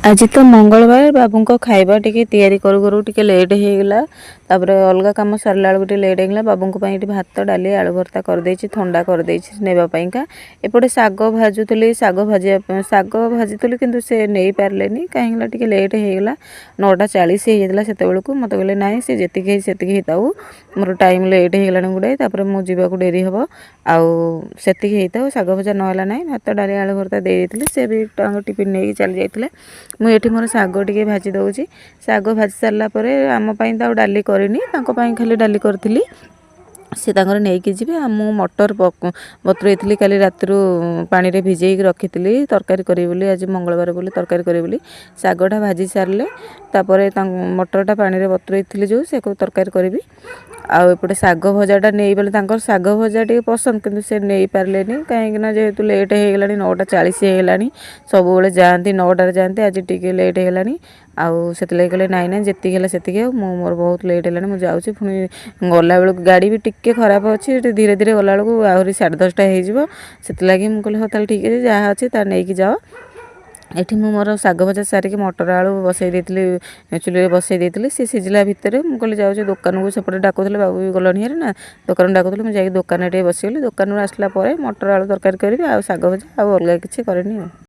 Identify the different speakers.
Speaker 1: आज तो मंगलवार बाबू खाइबा टी तैयारी करू करू टी लेट हो गला तापर अलग कम सरला बेलू लेट होगा बाबू भात डाली आलू भर्ता करदे थंडा करदे नेबापा एपटे साग भाजुली साग भाजी किंतु से नहीं पारे कहीं टी लेट होगा 9:40 हो जाता मत कहले ना सी जी ताऊ मोर टाइम लेट होगा गुड़ाए तापर मुझे डेरी हम आती साग भजा नाला ना भात डाली आलू भर्ता देती से भी टिफिन नहीं चली जाते मुझे मोर साग टे भाजी दूसरी साग भाजी सारापर आमपाई तो डाली करनी खाली डाली करी सी नहीं कि जी मु मटर बतुरई काली रात पानी रे भिजे रखी तरकारी करी बोली आज मंगलवार बोली तरकारी करी बोली सागटा भाजी सारे तापर मटरटा पानी रे बतुरई जो से तरकारी करी आउटे साग भजाटा नहीं बोले साग भजा टे पसंद किंतु से नहीं पारे कहीं जेहेतु लेट हो गला 9:40 होगा सब जाती 9टार जाती आज टी लेट होगा आउ से कहले नाई ना जी है मोर बहुत लेट है मुझे जाऊँगी पुणी गला बेलू गाड़ी भी टिके खराब अच्छी धीरे धीरे गला बेलू आहरी 10:30 होगी मुझे कहले हाँ ठीक है जहाँ अच्छी ता नहीं जाओ एठी मु मोर साग भजा सारिक मटर आलू बसई देती चुली बसई देती सी सिझला भितर मुझे कहले जाऊँ दुकान को सेपटे डाकुले बाबू भी गलनी है ना दुकान डाकुले मुझे दुकान बसगली दुकान आसला मटर आलू तरकारी करी आ साग भजा आ अलग किसी करेनि।